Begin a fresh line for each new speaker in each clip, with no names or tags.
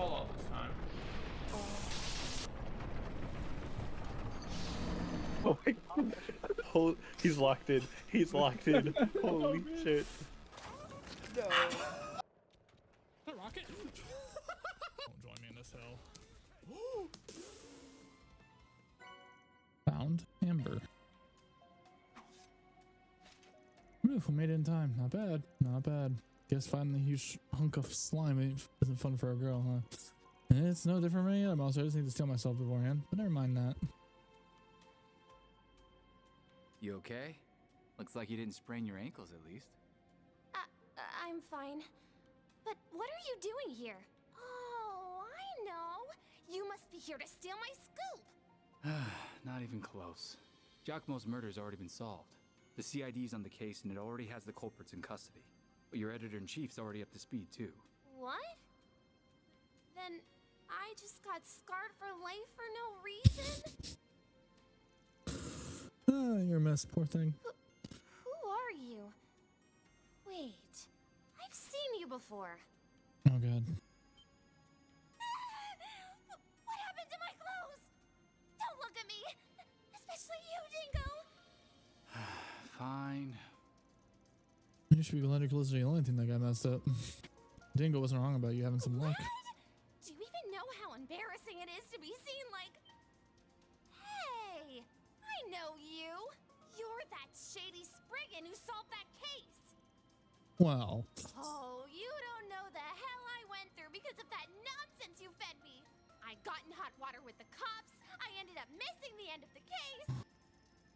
all this time.
Oh my God. He's locked in. He's locked in. Holy shit.
No.
Rocket? Don't join me in this hell. Found Amber. Ooh, we made it in time. Not bad. Not bad. Guess finding a huge hunk of slime isn't fun for a girl, huh? It's no different from any other monster. I just need to steal myself beforehand. But never mind that.
You okay? Looks like you didn't sprain your ankles at least.
I'm fine. But what are you doing here? Oh, I know. You must be here to steal my scoop.
Not even close. Giacomo's murder's already been solved. The CID's on the case and it already has the culprits in custody. But your editor-in-chief's already up to speed too.
What? Then I just got scarred for life for no reason?
You're a mess, poor thing.
Who are you? Wait, I've seen you before.
Oh god.
What happened to my clothes? Don't look at me! Especially you, Dingo!
Fine.
You should be glad your clothes are the only thing that got messed up. Dingo wasn't wrong about you having some luck.
Do you even know how embarrassing it is to be seen like... Hey! I know you! You're that shady Spriggan who solved that case!
Wow.
Oh, you don't know the hell I went through because of that nonsense you fed me! I got in hot water with the cops, I ended up missing the end of the case!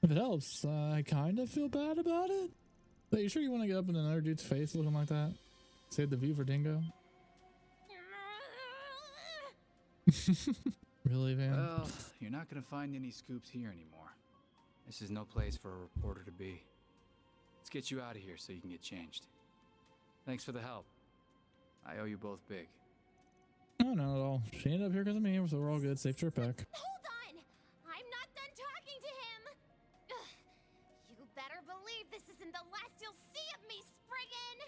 If it helps, I kind of feel bad about it. But you sure you want to get up in another dude's face looking like that? Save the view for Dingo? Really, Van?
Well, you're not gonna find any scoops here anymore. This is no place for a reporter to be. Let's get you out of here so you can get changed. Thanks for the help. I owe you both big.
No, not at all. She ended up here because of me, so we're all good. Safe trip back.
Hold on! I'm not done talking to him! Ugh. You better believe this isn't the last you'll see of me, Spriggan!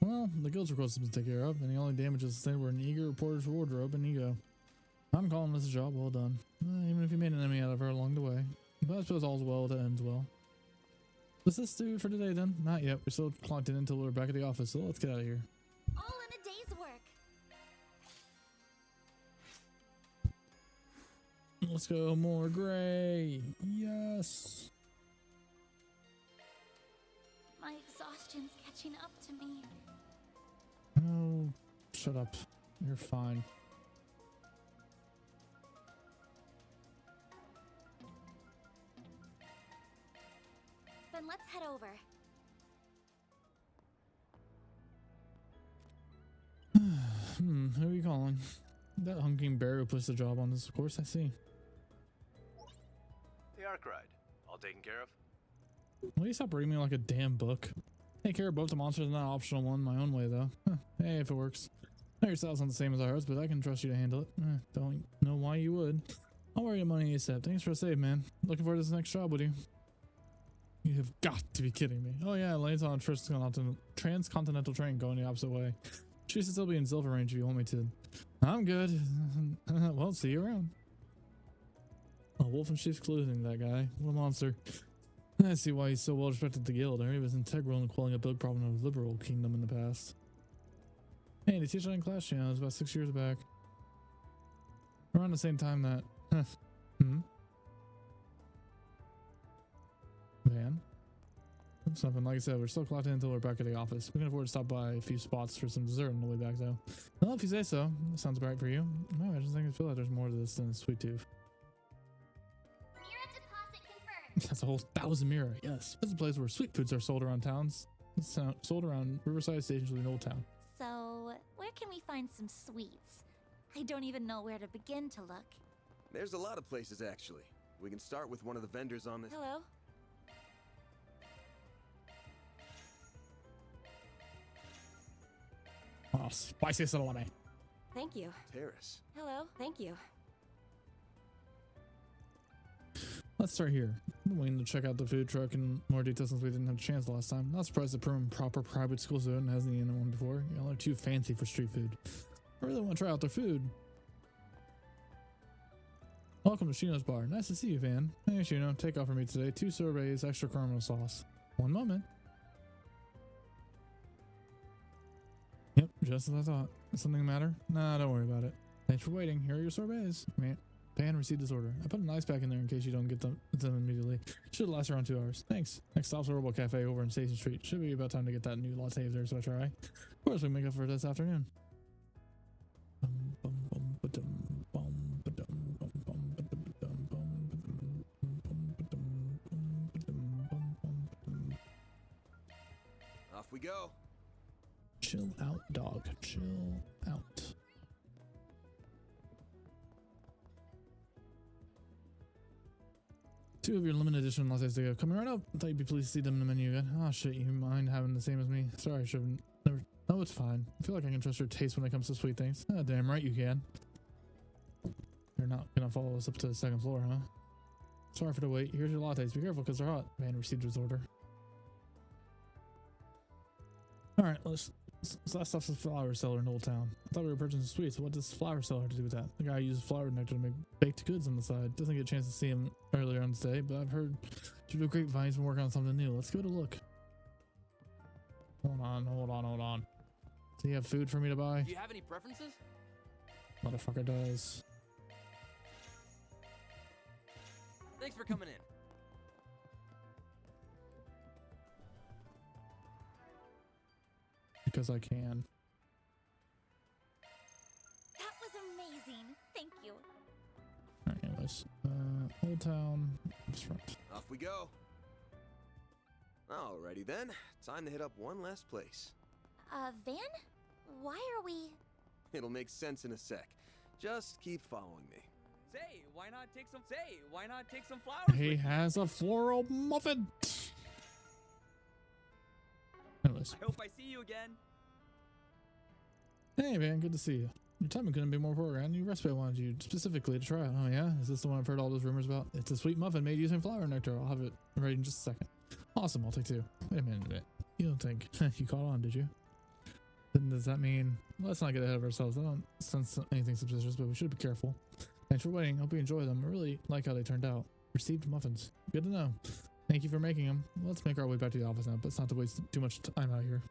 Well, the guild's request has been taken care of, and the only damages sustained were an eager reporter's wardrobe and ego. I'm calling this a job well done, even if you made an enemy out of her along the way. But I suppose all's well that ends well. What's this do for today then? Not yet. We're still clocked in until we're back at the office, so let's get out of here.
All in a day's work.
Let's go more gray. Yes.
My exhaustion's catching up to me.
Oh, shut up. You're fine.
Then let's head over.
Who are you calling? That hunking bear who pushed the job on this, of course, I see.
The Ark ride. All taken care of?
Will you stop reading me like a damn book? Take care of both the monsters and that optional one my own way, though. Hey, if it works. I know your style's not the same as ours, but I can trust you to handle it. Don't know why you would. I'll worry your money ASAP. Thanks for the save, man. Looking forward to this next job with you. You have got to be kidding me. Oh yeah, Lane's on a transcontinental train going the opposite way. She should still be in Silver Range if you want me to. I'm good. Well, see you around. A wolf in sheep's clothing, that guy. What a monster. I see why he's so well respected at the guild. I heard he was integral in quelling a big problem of the liberal kingdom in the past. Hey, they teach that in class, you know, it was about 6 years back. Around the same time that... Van? It's nothing. Like I said, we're still clocked in until we're back at the office. We can afford to stop by a few spots for some dessert on the way back, though. Well, if you say so. That sounds bright for you. No, I just think I feel like there's more to this than a sweet tooth.
Mirror deposit confirmed.
That's a whole 1,000 mirror. Yes. This is a place where sweet foods are sold around towns. Sold around Riverside Station in Old Town.
So, where can we find some sweets? I don't even know where to begin to look.
There's a lot of places, actually. We can start with one of the vendors on this.
Hello?
Oh, spicy salami.
Thank you.
Terrace.
Hello. Thank you.
let's start here. I've been waiting to check out the food truck in more detail since we didn't have a chance last time. Not surprised the proper private school zone hasn't eaten one before. Y'all are too fancy for street food. I really want to try out their food. Welcome to Shino's Bar. Nice to see you, Van. Hey, Shino, take off for me today. 2 sorbets, extra caramel sauce. One moment. Yep, just as I thought. Something the matter? Nah, don't worry about it. Thanks for waiting. Here are your sorbets. Man, Van received this order. I put an ice pack in there in case you don't get them immediately. Should last around 2 hours. Thanks. Next stop's Herbal Cafe over in Station Street. Should be about time to get that new latte of theirs, so I try. Of course, we make up for it this afternoon.
Off we go.
Chill out, dog. Chill out. Two of your limited edition lattes to go. Coming right up. I thought you'd be pleased to see them in the menu again. Oh shit, you mind having the same as me? Sorry, I should have never. No, it's fine. I feel like I can trust your taste when it comes to sweet things. Ah, damn right you can. You're not gonna follow us up to the 2nd floor, huh? Sorry for the wait. Here's your lattes. Be careful because they're hot. Man received his order. Alright, so that stuff's a flower seller in Old Town. I thought we were purchasing sweets. What does flower seller have to do with that? The guy uses flower nectar to make baked goods on the side. Doesn't get a chance to see him earlier on today, but I've heard through the grapevine he's been working on something new. Let's give it a look. Hold on. Do you have food for me to buy?
Do you have any preferences?
Motherfucker does.
Thanks for coming in.
Because I can.
That was amazing. Thank you.
Alright, anyways. Old Town. Up front.
Off we go. Alrighty then. Time to hit up one last place.
Van? Why are we...
It'll make sense in a sec. Just keep following me.
Say, why not take some flowers?
He has a floral muffin. Anyways.
I hope I see you again.
Hey man, good to see you. Your timing couldn't be more important. New recipe I wanted you specifically to try. Oh yeah? Is this the one I've heard all those rumors about? It's a sweet muffin made using flower nectar. I'll have it ready in just a second. Awesome, I'll take 2. Wait a minute. You don't think you caught on, did you? Then does that mean... Let's not get ahead of ourselves. I don't sense anything suspicious, but we should be careful. Thanks for waiting. Hope you enjoy them. I really like how they turned out. Received muffins. Good to know. Thank you for making them. Let's make our way back to the office now, but it's not to waste too much time out here.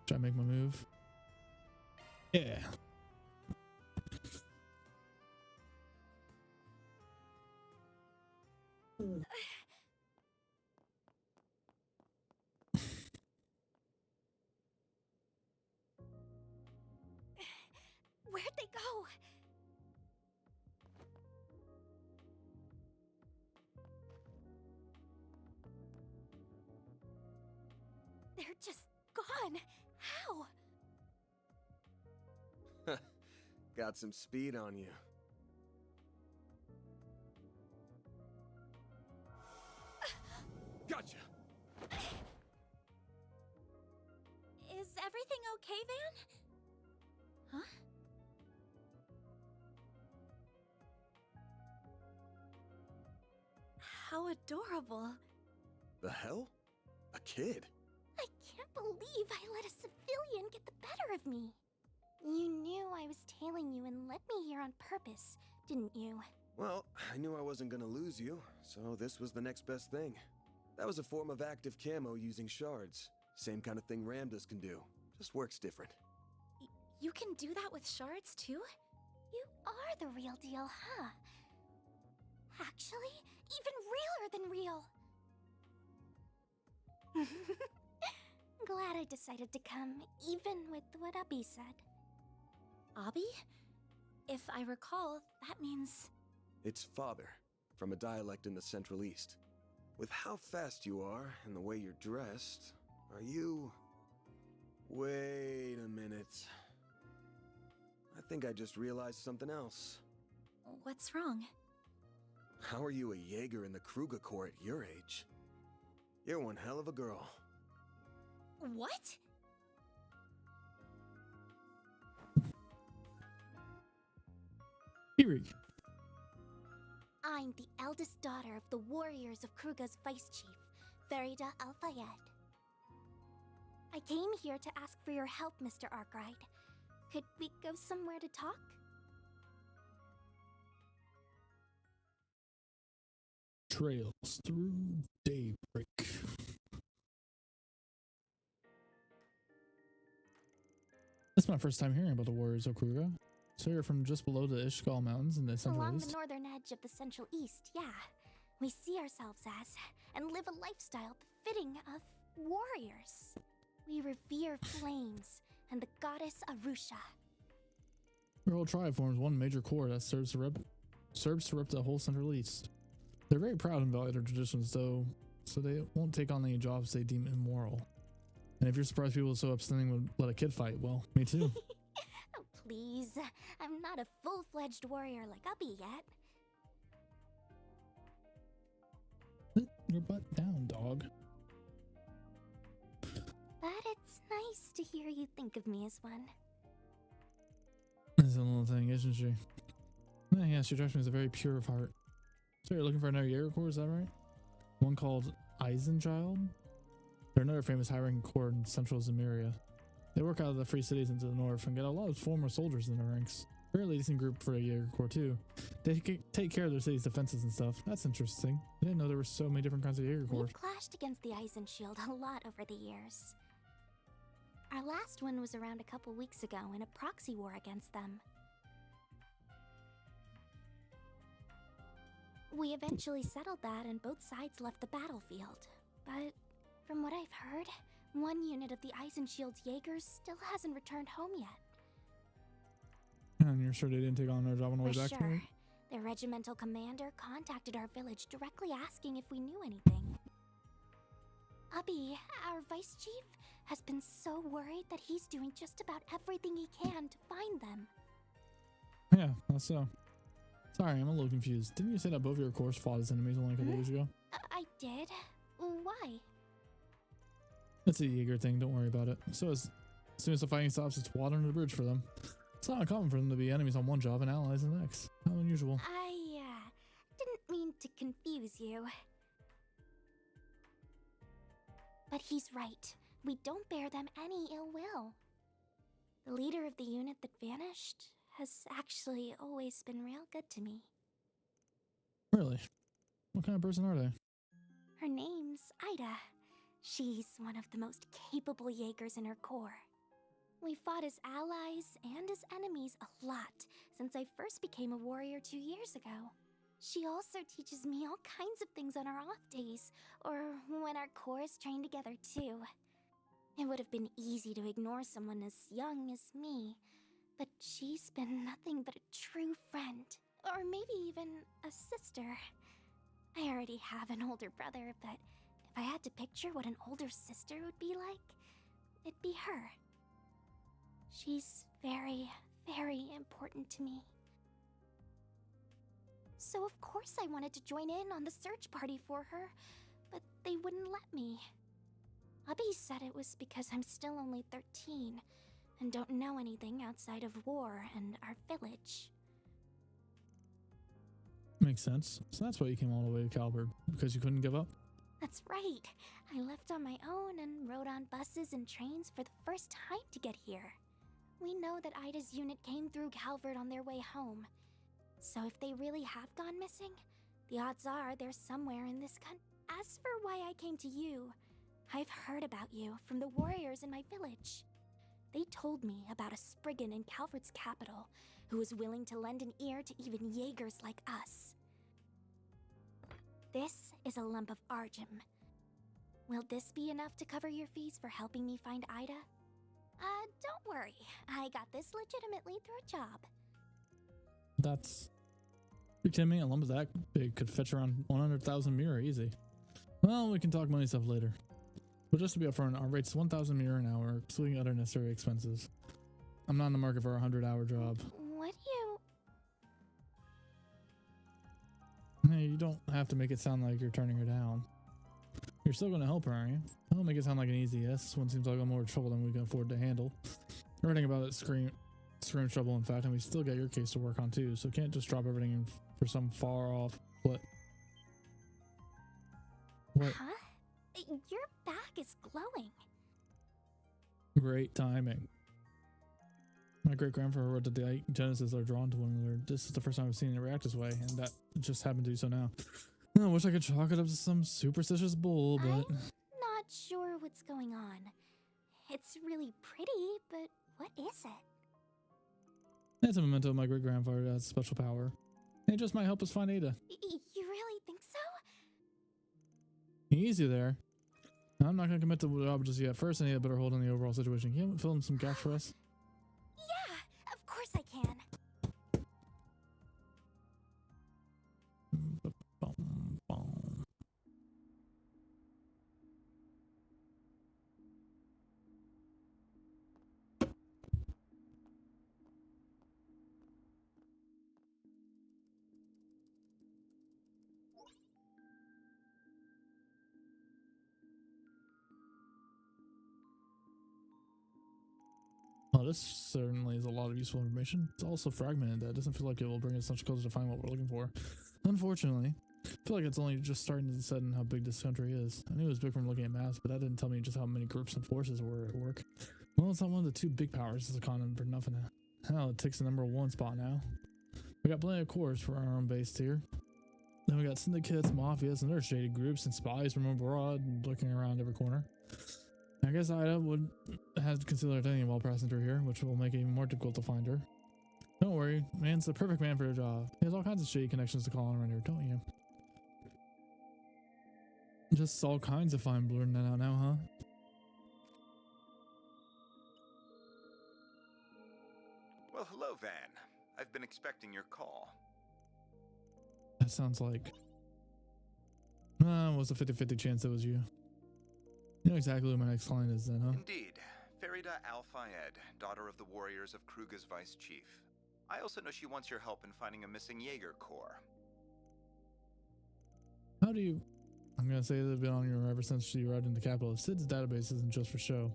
Try to make my move. Yeah.
Where'd they go? They're just gone. How?
Got some speed on you. Gotcha!
Is everything okay, Van? Huh? How adorable.
The hell? A kid?
I can't believe I let a civilian get the better of me. You knew I was tailing you and led me here on purpose, didn't you?
Well, I knew I wasn't gonna lose you, so this was the next best thing. That was a form of active camo using shards. Same kind of thing Ramdas can do. Just works different.
You can do that with shards too?
You are the real deal, huh? Actually, even realer than real. Glad I decided to come, even with what Abby said.
Abby? If I recall, that means...
It's father, from a dialect in the Central East. With how fast you are and the way you're dressed, are you... Wait a minute. I think I just realized something else.
What's wrong?
How are you a Jaeger in the Kruger Corps at your age? You're one hell of a girl.
What?
Daybreak.
I'm the eldest daughter of the warriors of Kruga's vice chief, Farida Al-Fayed. I came here to ask for your help, Mr. Arkwright. Could we go somewhere to talk?
Trails through Daybreak. This is my first time hearing about the warriors of Kruga. So you're from just below the Ishgal Mountains in the Central
Along
East?
the northern edge of the Central East, yeah. We see ourselves as, and live a lifestyle befitting of, warriors. We revere flames and the goddess Arusha.
Your whole tribe forms one major core that serves to rep the whole Central East. They're very proud and value their traditions, though, so they won't take on any jobs they deem immoral. And if you're surprised people so upstanding would let a kid fight, well, me too.
Oh, please. I'm not a full-fledged warrior like Ubby yet.
Put your butt down, dog.
But it's nice to hear you think of me as one.
That's a little thing, isn't she? Yeah, she strikes me as a very pure of heart. So you're looking for another Jaeger Corps, is that right? One called Eisenchild? They're another famous high-ranking corps in central Zemiria. They work out of the free cities into the north and get a lot of former soldiers in their ranks. Fairly decent group for a Jaeger Corps too. They take care of their city's defenses and stuff. That's interesting. I didn't know there were so many different kinds of Jaeger Corps.
We've clashed against the Eisenshield a lot over the years. Our last one was around a couple weeks ago in a proxy war against them. We eventually settled that and both sides left the battlefield. But from what I've heard, one unit of the Eisenshield's Jaegers still hasn't returned home yet.
And you're sure they didn't take on their job on the way
For
back?
sure. Their regimental commander contacted our village directly asking if we knew anything. Ubby, our vice chief, has been so worried that he's doing just about everything he can to find them.
Yeah, that's so. Sorry, I'm a little confused. Didn't you say that both of your corps fought as enemies only a couple days ago?
I did. Why?
It's a Jaeger thing, don't worry about it. So as soon as the fighting stops, it's water under the bridge for them. It's not uncommon for them to be enemies on one job and allies on the next. How unusual.
I, didn't mean to confuse you. But he's right. We don't bear them any ill will. The leader of the unit that vanished has actually always been real good to me.
Really? What kind of person are they?
Her name's Ida. She's one of the most capable Jaegers in her corps. We fought as allies and as enemies a lot since I first became a warrior 2 years ago. She also teaches me all kinds of things on our off days, or when our corps is trained together too. It would have been easy to ignore someone as young as me, but she's been nothing but a true friend, or maybe even a sister. I already have an older brother, but if I had to picture what an older sister would be like, it'd be her. She's very, very important to me. So of course I wanted to join in on the search party for her, but they wouldn't let me. Ubby said it was because I'm still only 13 and don't know anything outside of war and our village.
Makes sense. So that's why you came all the way to Calvert, because you couldn't give up?
That's right. I left on my own and rode on buses and trains for the first time to get here. We know that Ida's unit came through Calvert on their way home. So if they really have gone missing, the odds are they're somewhere in this country. As for why I came to you, I've heard about you from the warriors in my village. They told me about a Spriggan in Calvert's capital who was willing to lend an ear to even Jaegers like us. This is a lump of Argem. Will this be enough to cover your fees for helping me find Ida? Don't worry. I got this legitimately through a job.
That's... You're kidding me? A lump of that big could fetch around 100,000 mirror easy. Well, we can talk money stuff later. But just to be upfront, our rate's 1,000 mirror an hour, excluding other necessary expenses. I'm not in the market for a 100-hour job.
What do you...
Hey, you don't have to make it sound like you're turning her down. You're still gonna help her, aren't you? Don't make it sound like an easy yes. This one seems like a more trouble than we can afford to handle. Everything about it screams trouble, in fact, and we still got your case to work on too, so can't just drop everything in for some far off. What?
Huh? Your back is glowing.
Great timing. My great-grandfather wrote that the Genesis are drawn to one another. This is the first time I've seen it react this way, and that just happened to do so now. I wish I could chalk it up to some superstitious bull, but...
I'm not sure what's going on. It's really pretty, but what is it?
It's a memento of my great-grandfather that has special power. It just might help us find Ada.
You really think so?
Easy there. I'm not going to commit to the job just yet. First, I need a better hold on the overall situation. Can you fill in some gaps for us?
Yeah, of course I can.
Oh, this certainly is a lot of useful information. It's also fragmented. That doesn't feel like it will bring us much closer to find what we're looking for. Unfortunately, I feel like it's only just starting to set in how big this country is. I knew it was big from looking at maps, but that didn't tell me just how many groups and forces were at work. Well, it's not one of the two big powers as a continent for nothing. Hell, it takes the #1 spot now. We got plenty of cores for our own base here. Then we got syndicates, mafias, and other shady groups, and spies from abroad and lurking around every corner. I guess Ida would have to conceal her identity while passing through here, which will make it even more difficult to find her. Don't worry, man's the perfect man for the job. He has all kinds of shady connections to call on around here, don't you? Just all kinds of fine blurring that out now, huh?
Well, hello, Van. I've been expecting your call.
That sounds like... what's a 50-50 chance it was you? You know exactly who my next client is then, huh?
Indeed. Farida Al-Fayed, daughter of the warriors of Kruga's vice chief. I also know she wants your help in finding a missing Jaeger corps.
How do you... I'm gonna say they've been on you ever since she arrived in the capital. Sid's database isn't just for show.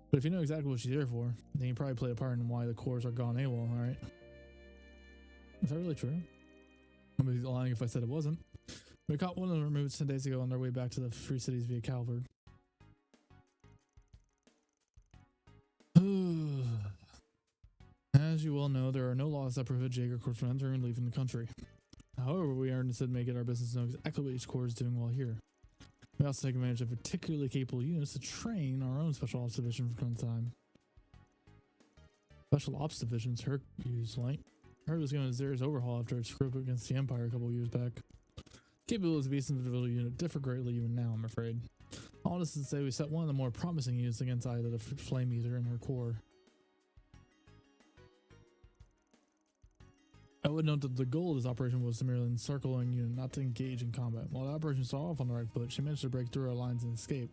But if you know exactly what she's here for, then you probably play a part in why the corps are gone AWOL, alright? Is that really true? I'd be lying if I said it wasn't. We caught one of the removed 10 days ago on their way back to the Free Cities via Calvard. As you well know, there are no laws that prohibit Jaeger Corps from entering and leaving the country. However, we are instead make it our business to know exactly what each corps is doing while here. We also take advantage of particularly capable units to train our own special ops division from time to time. Special ops divisions, Hercules, like. I heard it was given a serious overhaul after its screw up against the Empire a couple years back. Capabilities of each individual unit differ greatly even now, I'm afraid. All this is to say, we set one of the more promising units against Ida, the Flame Eater, and her core. I would note that the goal of this operation was to merely encircle a unit, not to engage in combat. While the operation started off on the right foot, she managed to break through our lines and escape.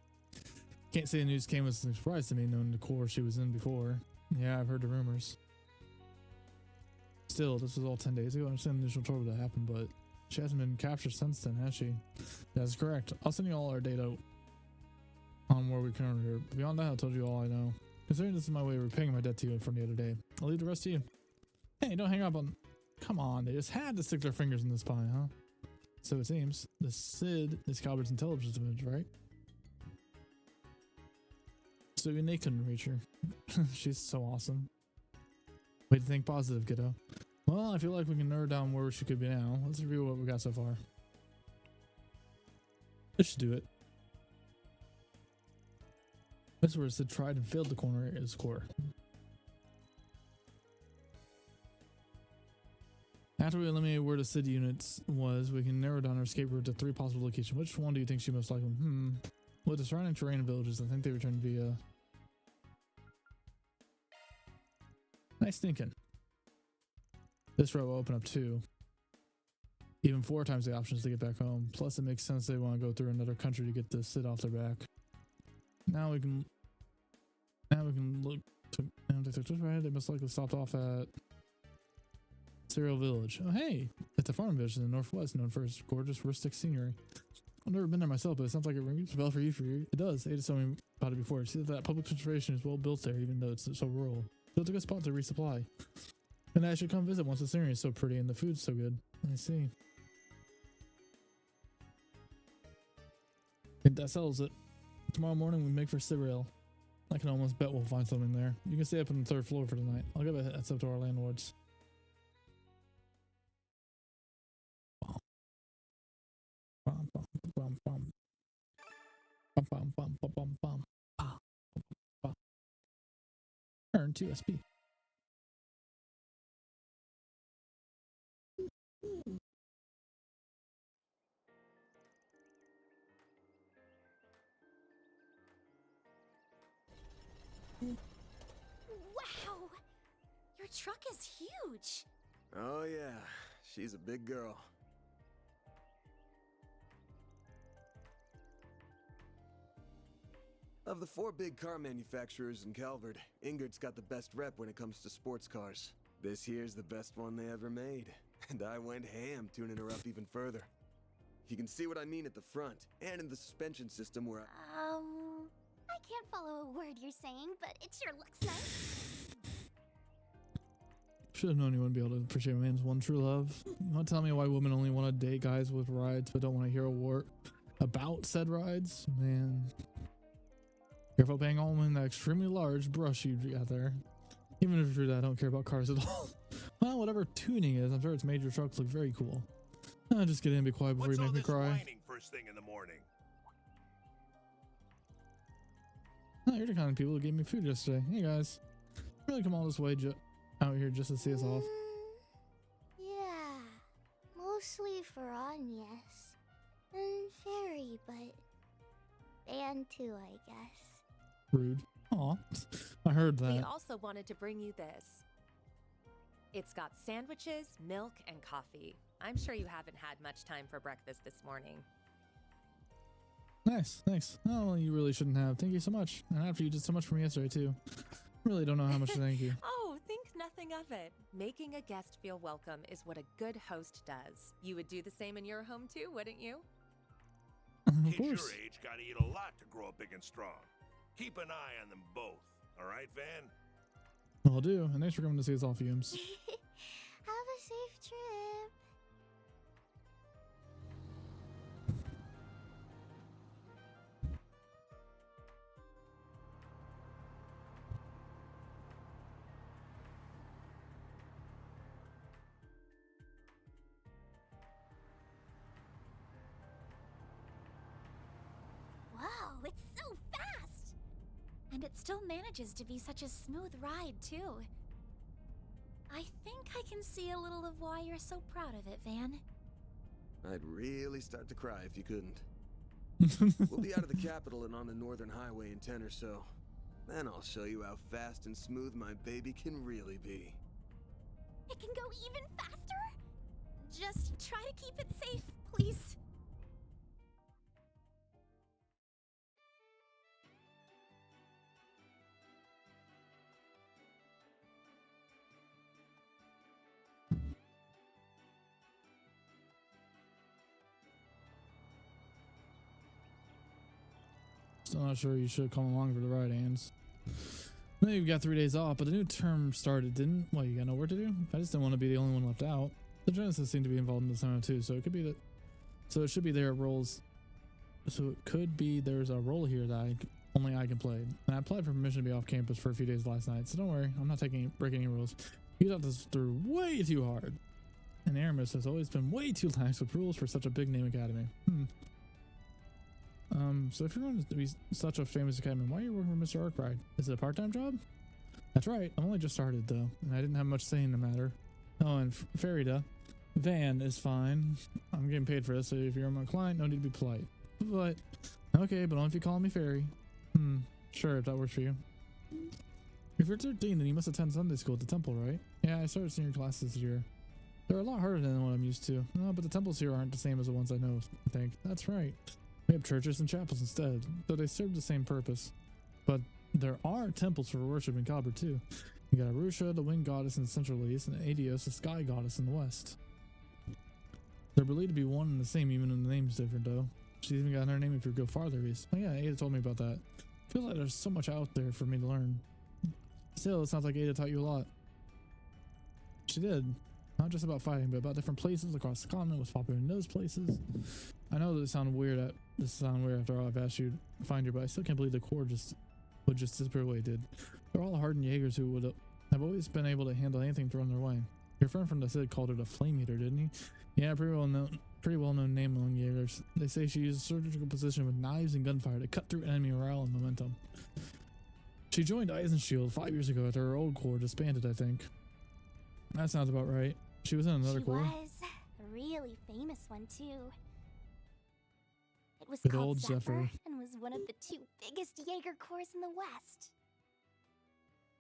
Can't say the news came as a surprise to me, knowing the core she was in before. Yeah, I've heard the rumors. Still, this was all 10 days ago. I understand the initial trouble that happened, but she hasn't been captured since then, has she? That's correct. I'll send you all our data on where we currently are. Beyond that, I told you all I know. Considering this is my way of repaying my debt to you from the other day, I'll leave the rest to you. Hey, don't hang up on... Come on, they just had to stick their fingers in this pie, huh? So it seems. The Cid is Calbert's intelligence image, right? So even they couldn't reach her. She's so awesome. Way to think positive, kiddo. Well, I feel like we can narrow down where she could be now. Let's review what we got so far. This should do it. This is where Cid tried and failed the corner is core. After we eliminate where the Cid units was, we can narrow down our escape route to 3 possible locations. Which one do you think she most likely? With the surrounding terrain and villages, I think they returned via... Nice thinking. This route will open up 2. Even 4 times the options to get back home. Plus, it makes sense they want to go through another country to get the Cid off their back. Now we can look to... They must likely stopped off at... Cereal Village. Oh, hey! It's a farm village in the northwest known for its gorgeous rustic scenery. I've never been there myself, but it sounds like it rings a bell for you. It does. Ada told me about it before. See that public transportation is well built there, even though it's so rural. So it's a good spot to resupply. And I should come visit once the scenery is so pretty and the food's so good. I see. I think that settles it. Tomorrow morning we make for Cyril. I can almost bet we'll find something there. You can stay up on the 3rd floor for tonight. I'll give a heads up to our landlords. Earn 2 SP.
Wow! Your truck is huge.
Oh yeah, she's a big girl. Of the 4 big car manufacturers in Calvert, Ingrid's got the best rep when it comes to sports cars. This here's the best one they ever made, and I went ham tuning her up even further. You can see what I mean at the front, and in the suspension system where
I can't follow a word you're saying, but it sure looks nice.
Should have known you wouldn't be able to appreciate a man's one true love. You want to tell me why women only want to date guys with rides but don't want to hear a word about said rides? Man. Careful paying all women that extremely large brush you got there. Even if you're true that I don't care about cars at all. Well, whatever tuning is, I'm sure it's made your trucks look very cool. Just get in and be quiet before you make me cry.
Whining first thing in the morning?
Oh, you're the kind of people who gave me food yesterday. Hey guys. Really come all this way out here just to see us off?
Yeah. Mostly for Agnes. And Fairy, but Van too, I guess.
Rude. Aw. I heard that.
We also wanted to bring you this. It's got sandwiches, milk, and coffee. I'm sure you haven't had much time for breakfast this morning.
Nice, thanks. Oh, well, you really shouldn't have. Thank you so much. And after you did so much for me yesterday, too. Really don't know how much to thank you.
Oh, think nothing of it. Making a guest feel welcome is what a good host does. You would do the same in your home, too, wouldn't you?
Of
Kids
course.
your age gotta eat a lot to grow up big and strong. Keep an eye on them both. All right, Van?
Will do. And thanks for coming to see us all, fumes.
Have a safe trip.
Whoa, it's so fast! And it still manages to be such a smooth ride, too. I think I can see a little of why you're so proud of it, Van.
I'd really start to cry if you couldn't. We'll be out of the capital and on the northern highway in 10 or so. Then I'll show you how fast and smooth my baby can really be.
It can go even faster? Just try to keep it safe, please.
Still not sure you should come along for the ride, Ans. I know you've got 3 days off, but the new term started, didn't? Well, you got no work to do? I just didn't want to be the only one left out. The Genesis seemed to be involved in the assignment too, so it could be that. So it should be there roles. So it could be there's a role here that only I can play. And I applied for permission to be off campus for a few days last night, so don't worry, I'm not breaking any rules. You thought this through way too hard. And Aramis has always been way too lax with rules for such a big name academy. So if you're going to be such a famous academy, why are you working for Mr. Arkwright? Is it a part-time job? That's right, I've only just started though, and I didn't have much say in the matter. Oh, and Farida, Van is fine. I'm getting paid for this, so if you're my client, no need to be polite. But, okay, but only if you call me Fairy. Sure, if that works for you. If you're 13, then you must attend Sunday school at the temple, right? Yeah, I started senior classes this year. They're a lot harder than what I'm used to. No, but the temples here aren't the same as the ones I know, I think. That's right. We have churches and chapels instead, though they serve the same purpose. But there are temples for worship in Calvert too. You got Arusha, the wind goddess in the central east, and Adios, the sky goddess in the west. They're believed to be one and the same, even when the name's different though. She's even got another name if you go farther east. Oh yeah, Ada told me about that. Feels like there's so much out there for me to learn. Still, it sounds like Ada taught you a lot. She did. Not just about fighting, but about different places across the continent, what's popular in those places. I know this sounds weird after all I've asked you to find you, but I still can't believe the Corps would just disappear the way it did. They're all hardened Jaegers who would have always been able to handle anything thrown their way. Your friend from the Cid called it a flame eater, didn't he? Yeah, pretty well known name among Jaegers. They say she used surgical precision with knives and gunfire to cut through enemy morale and momentum. She joined Eisenshield 5 years ago after her old Corps disbanded, I think. That sounds about right. She was in another Corps.
She was a really famous one too. It was
Good
called
old Zephyr.
and was one of the 2 biggest Jaeger corps in the West.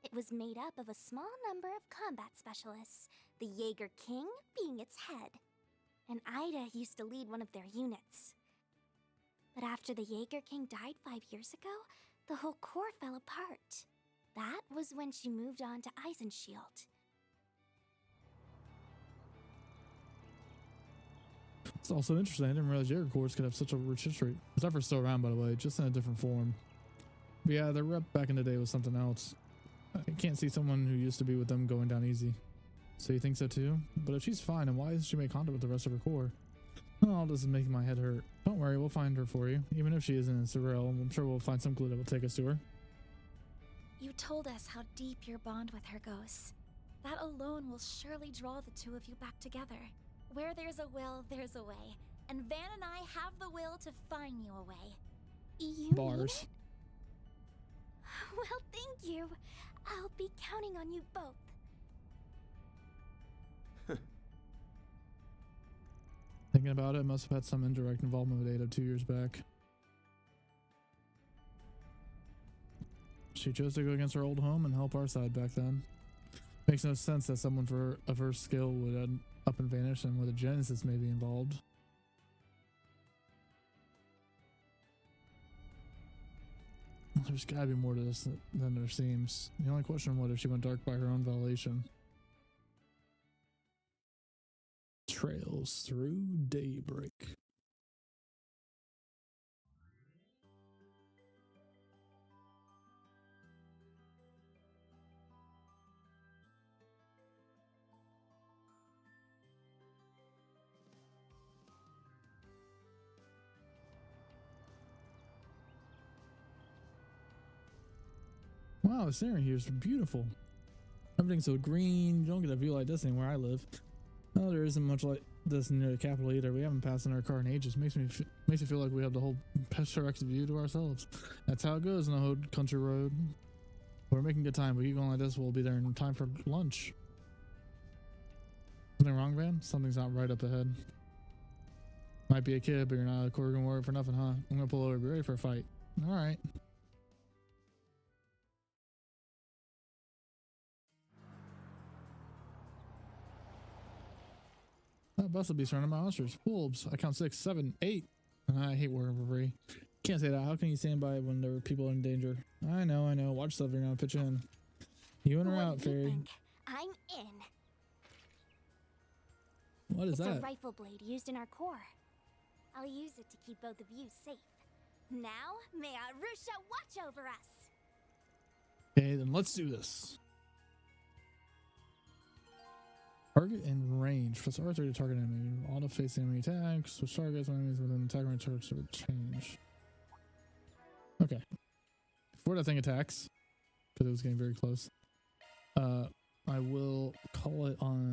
It was made up of a small number of combat specialists, the Jaeger King being its head. And Ida used to lead one of their units. But after the Jaeger King died 5 years ago, the whole corps fell apart. That was when she moved on to Eisenshield.
It's also interesting. I didn't realize Jaeger Corps could have such a rich history. Zephyr's still around, by the way, just in a different form. But yeah, their rep back in the day was something else. I can't see someone who used to be with them going down easy. So you think so too? But if she's fine, then why doesn't she make contact with the rest of her Corps? Oh, this is making my head hurt. Don't worry, we'll find her for you. Even if she isn't in Sorrel, I'm sure we'll find some clue that will take us to her.
You told us how deep your bond with her goes. That alone will surely draw the 2 of you back together. Where there's a will, there's a way. And Van and I have the will to find you a way.
You
Bars.
mean it? Well, thank you. I'll be counting on you both.
Thinking about it, must have had some indirect involvement with Ada 2 years back. She chose to go against her old home and help our side back then. Makes no sense that someone of her skill would end up and vanish and with a Genesis maybe involved. There's gotta be more to this than there seems. The only question was if she went dark by her own violation. Trails through Daybreak. Wow, the scenery here is beautiful. Everything's so green. You don't get a view like this anywhere I live. No, there isn't much like this near the capital either. We haven't passed in our car in ages. Makes me feel like we have the whole picturesque view to ourselves. That's how it goes in the whole country road. We're making good time. We keep going like this, we'll be there in time for lunch. Something wrong, Van? Something's not right up ahead. Might be a kid, but you're not a Corrigan warrior for nothing, huh? I'm gonna pull over. Be ready for a fight. All right. That bus will be surrounded by monsters. Wolves. I count 6, 7, 8. I hate working for free. Can't say that. How can you stand by when there are people in danger? I know. Watch stuff. You're gonna pitch in. You in or out, Fairy?
I'm in.
What is that?
It's a rifle blade used in our corps. I'll use it to keep both of you safe. Now, may Arusha watch over us.
Okay, then let's do this. Target and range. Press R3 to target enemy. Auto face enemy attacks. Switch targets when enemies within attack range targets will change. Okay. Before that thing attacks, because it was getting very close, I will call it on